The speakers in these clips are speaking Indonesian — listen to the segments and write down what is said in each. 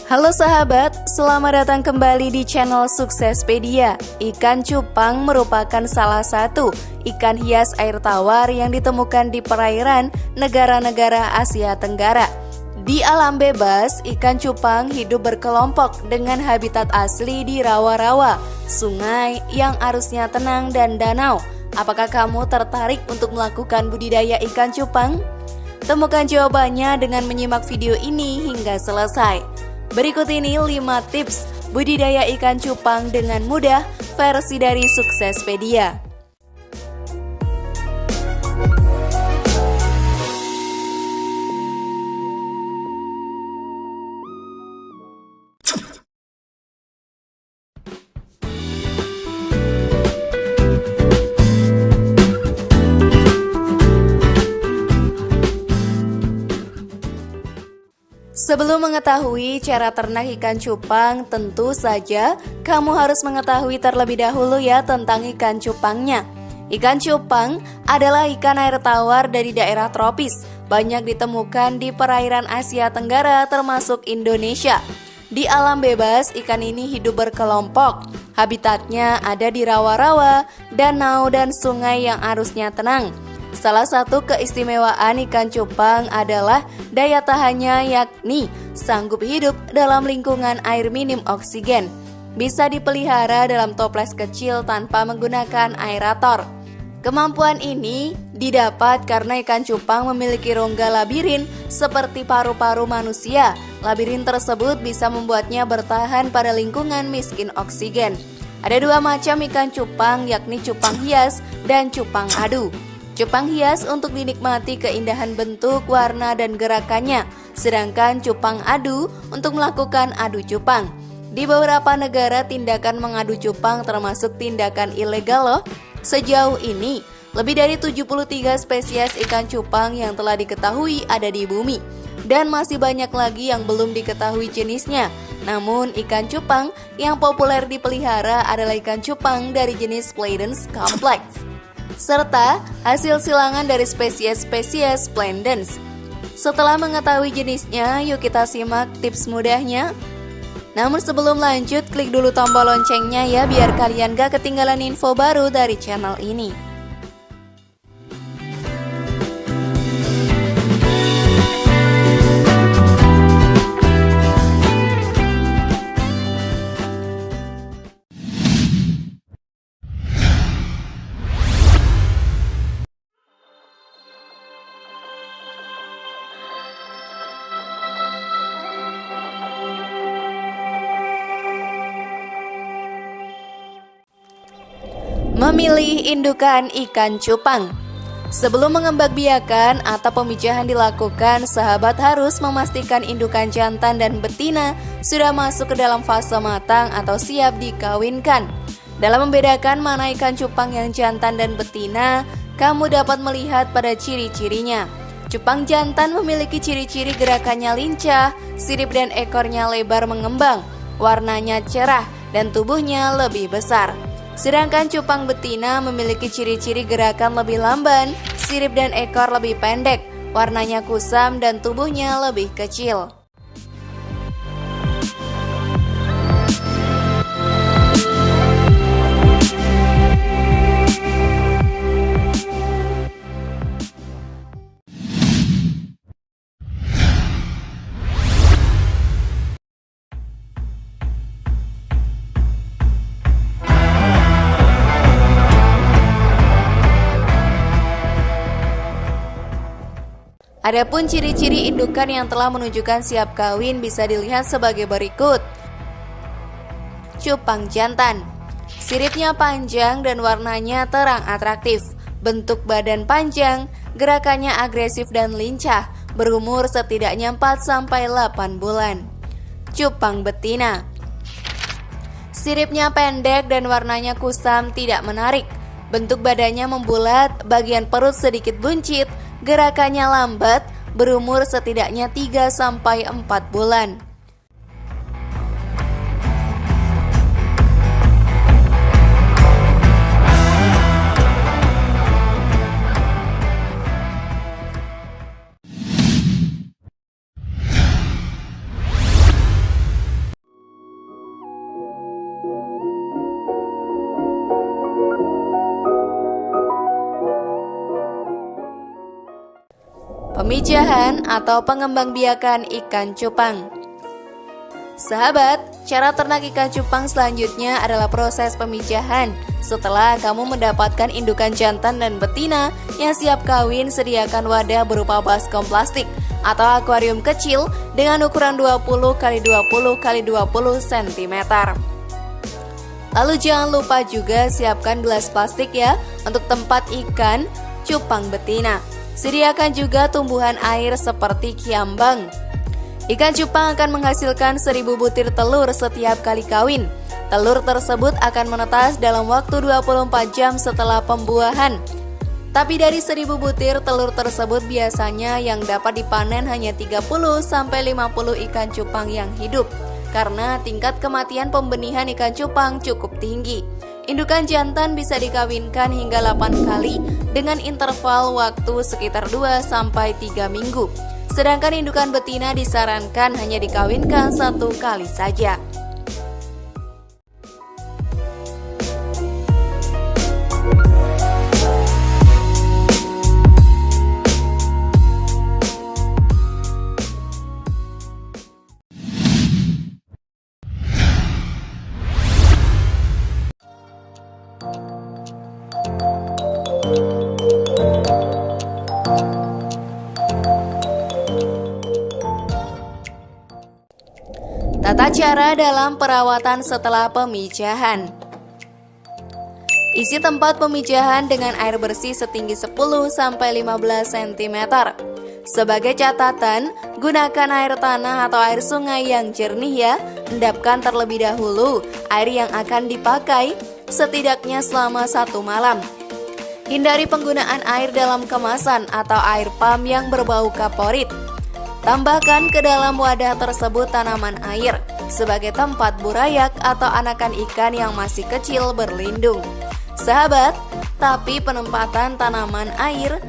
Halo sahabat, selamat datang kembali di channel Suksespedia. Ikan cupang merupakan salah satu ikan hias air tawar yang ditemukan di perairan negara-negara Asia Tenggara. Di alam bebas, ikan cupang hidup berkelompok dengan habitat asli di rawa-rawa, sungai yang arusnya tenang, dan danau. Apakah kamu tertarik untuk melakukan budidaya ikan cupang? Temukan jawabannya dengan menyimak video ini hingga selesai. Berikut ini 5 tips budidaya ikan cupang dengan mudah versi dari Suksespedia. Sebelum mengetahui cara ternak ikan cupang, tentu saja kamu harus mengetahui terlebih dahulu ya tentang ikan cupangnya. Ikan cupang adalah ikan air tawar dari daerah tropis, banyak ditemukan di perairan Asia Tenggara termasuk Indonesia. Di alam bebas, ikan ini hidup berkelompok. Habitatnya ada di rawa-rawa, danau, dan sungai yang arusnya tenang. Salah satu keistimewaan ikan cupang adalah daya tahannya, yakni sanggup hidup dalam lingkungan air minim oksigen. Bisa dipelihara dalam toples kecil tanpa menggunakan aerator. Kemampuan ini didapat karena ikan cupang memiliki rongga labirin seperti paru-paru manusia. Labirin tersebut bisa membuatnya bertahan pada lingkungan miskin oksigen. Ada 2 macam ikan cupang, yakni cupang hias dan cupang adu. Cupang hias untuk dinikmati keindahan bentuk, warna, dan gerakannya, sedangkan cupang adu untuk melakukan adu cupang. Di beberapa negara, tindakan mengadu cupang termasuk tindakan ilegal loh. Sejauh ini, lebih dari 73 spesies ikan cupang yang telah diketahui ada di bumi, dan masih banyak lagi yang belum diketahui jenisnya. Namun, ikan cupang yang populer dipelihara adalah ikan cupang dari jenis Playdens complex, serta hasil silangan dari spesies-spesies Playdens. Setelah mengetahui jenisnya, yuk kita simak tips mudahnya. Namun sebelum lanjut, klik dulu tombol loncengnya ya, biar kalian gak ketinggalan info baru dari channel ini. Memilih indukan ikan cupang. Sebelum mengembangbiakan atau pemijahan dilakukan, sahabat harus memastikan indukan jantan dan betina sudah masuk ke dalam fase matang atau siap dikawinkan. Dalam membedakan mana ikan cupang yang jantan dan betina, kamu dapat melihat pada ciri-cirinya. Cupang jantan memiliki ciri-ciri gerakannya lincah, sirip dan ekornya lebar mengembang, warnanya cerah, dan tubuhnya lebih besar. Sedangkan cupang betina memiliki ciri-ciri gerakan lebih lamban, sirip dan ekor lebih pendek, warnanya kusam, dan tubuhnya lebih kecil. Adapun ciri-ciri indukan yang telah menunjukkan siap kawin bisa dilihat sebagai berikut. Cupang jantan. Siripnya panjang dan warnanya terang atraktif. Bentuk badan panjang, gerakannya agresif dan lincah, berumur setidaknya 4-8 bulan. Cupang betina. Siripnya pendek dan warnanya kusam, tidak menarik. Bentuk badannya membulat, bagian perut sedikit buncit, gerakannya lambat, berumur setidaknya 3-4 bulan. Pemijahan atau pengembangbiakan ikan cupang. Sahabat, cara ternak ikan cupang selanjutnya adalah proses pemijahan. Setelah kamu mendapatkan indukan jantan dan betina yang siap kawin, sediakan wadah berupa baskom plastik atau akuarium kecil dengan ukuran 20 x 20 x 20 cm. Lalu jangan lupa juga siapkan gelas plastik ya untuk tempat ikan cupang betina. Sediakan juga tumbuhan air seperti kiambang. Ikan cupang akan menghasilkan 1000 butir telur setiap kali kawin. Telur tersebut akan menetas dalam waktu 24 jam setelah pembuahan. Tapi dari 1000 butir telur tersebut biasanya yang dapat dipanen hanya 30-50 ikan cupang yang hidup, karena tingkat kematian pembenihan ikan cupang cukup tinggi. Indukan jantan bisa dikawinkan hingga 8 kali dengan interval waktu sekitar 2-3 minggu. Sedangkan indukan betina disarankan hanya dikawinkan 1 kali saja. Tata cara dalam perawatan setelah pemijahan. Isi tempat pemijahan dengan air bersih setinggi 10-15 cm. Sebagai catatan, gunakan air tanah atau air sungai yang jernih ya. Endapkan terlebih dahulu air yang akan dipakai setidaknya selama 1 malam. Hindari penggunaan air dalam kemasan atau air pam yang berbau kaporit. Tambahkan ke dalam wadah tersebut tanaman air sebagai tempat burayak atau anakan ikan yang masih kecil berlindung. Sahabat, tapi penempatan tanaman air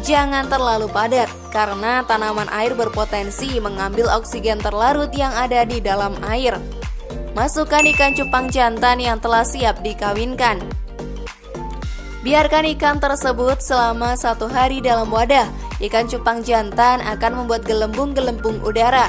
jangan terlalu padat karena tanaman air berpotensi mengambil oksigen terlarut yang ada di dalam air. Masukkan ikan cupang jantan yang telah siap dikawinkan. Biarkan ikan tersebut selama 1 hari dalam wadah. Ikan cupang jantan akan membuat gelembung-gelembung udara.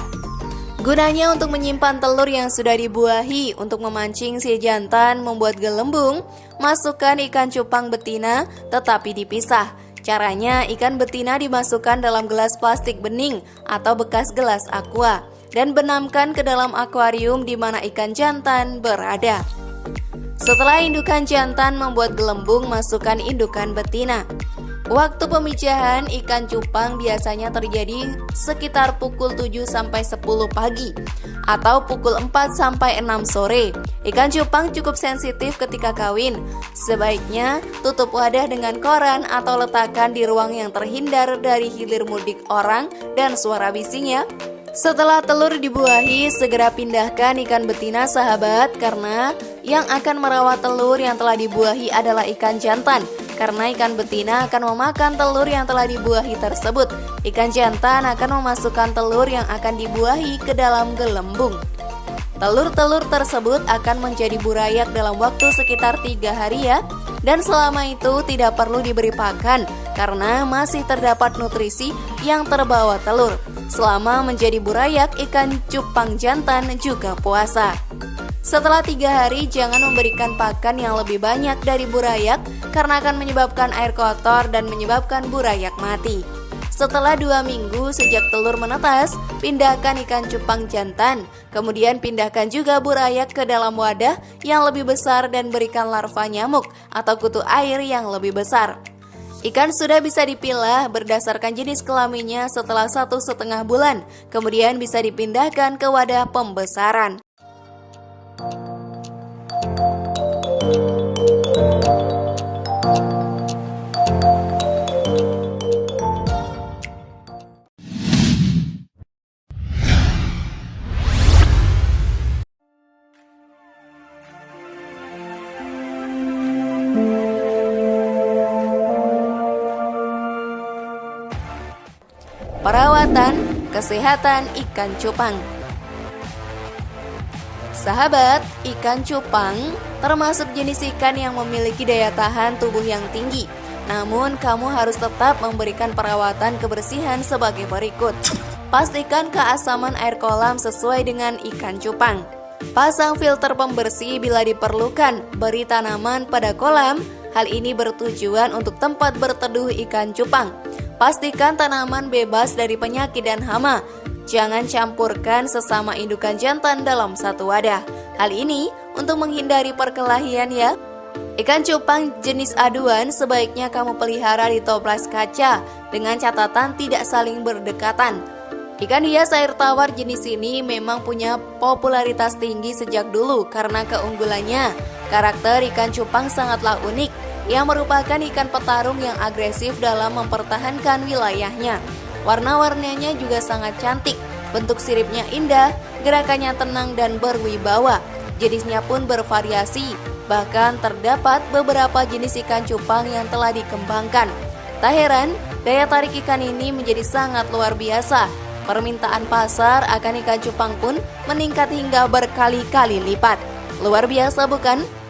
Gunanya untuk menyimpan telur yang sudah dibuahi. Untuk memancing si jantan membuat gelembung, masukkan ikan cupang betina tetapi dipisah. Caranya, ikan betina dimasukkan dalam gelas plastik bening atau bekas gelas aqua dan benamkan ke dalam akuarium di mana ikan jantan berada. Setelah indukan jantan membuat gelembung, masukkan indukan betina. Waktu pemijahan ikan cupang biasanya terjadi sekitar pukul 7-10 pagi atau pukul 4-6 sore. Ikan cupang cukup sensitif ketika kawin. Sebaiknya tutup wadah dengan koran atau letakkan di ruang yang terhindar dari hilir mudik orang dan suara bising ya. Setelah telur dibuahi, segera pindahkan ikan betina sahabat, karena yang akan merawat telur yang telah dibuahi adalah ikan jantan. Karena ikan betina akan memakan telur yang telah dibuahi tersebut. Ikan jantan akan memasukkan telur yang akan dibuahi ke dalam gelembung. Telur-telur tersebut akan menjadi burayak dalam waktu sekitar 3 hari ya. Dan selama itu tidak perlu diberi pakan karena masih terdapat nutrisi yang terbawa telur. Selama menjadi burayak, ikan cupang jantan juga puasa. Setelah 3 hari, jangan memberikan pakan yang lebih banyak dari burayak karena akan menyebabkan air kotor dan menyebabkan burayak mati. Setelah 2 minggu sejak telur menetas, pindahkan ikan cupang jantan. Kemudian pindahkan juga burayak ke dalam wadah yang lebih besar dan berikan larva nyamuk atau kutu air yang lebih besar. Ikan sudah bisa dipilah berdasarkan jenis kelaminnya setelah 1,5 bulan. Kemudian bisa dipindahkan ke wadah pembesaran. Perawatan kesehatan ikan cupang. Sahabat, ikan cupang termasuk jenis ikan yang memiliki daya tahan tubuh yang tinggi. Namun kamu harus tetap memberikan perawatan kebersihan sebagai berikut. Pastikan keasaman air kolam sesuai dengan ikan cupang. Pasang filter pembersih bila diperlukan. Beri tanaman pada kolam. Hal ini bertujuan untuk tempat berteduh ikan cupang. Pastikan tanaman bebas dari penyakit dan hama. Jangan campurkan sesama indukan jantan dalam satu wadah. Hal ini untuk menghindari perkelahian ya. Ikan cupang jenis aduan sebaiknya kamu pelihara di toples kaca dengan catatan tidak saling berdekatan. Ikan hias air tawar jenis ini memang punya popularitas tinggi sejak dulu karena keunggulannya. Karakter ikan cupang sangatlah unik, yang merupakan ikan petarung yang agresif dalam mempertahankan wilayahnya. Warna-warnanya juga sangat cantik, bentuk siripnya indah, gerakannya tenang dan berwibawa. Jenisnya pun bervariasi, bahkan terdapat beberapa jenis ikan cupang yang telah dikembangkan. Tak heran, daya tarik ikan ini menjadi sangat luar biasa. Permintaan pasar akan ikan cupang pun meningkat hingga berkali-kali lipat. Luar biasa bukan?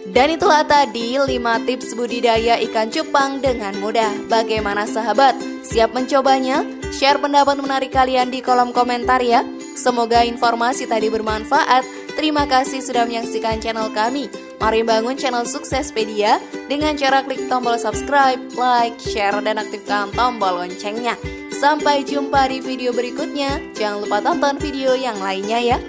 Dan itulah tadi 5 tips budidaya ikan cupang dengan mudah. Bagaimana sahabat? Siap mencobanya? Share pendapat menarik kalian di kolom komentar ya. Semoga informasi tadi bermanfaat. Terima kasih sudah menyaksikan channel kami. Mari bangun channel Suksespedia dengan cara klik tombol subscribe, like, share, dan aktifkan tombol loncengnya. Sampai jumpa di video berikutnya. Jangan lupa tonton video yang lainnya ya.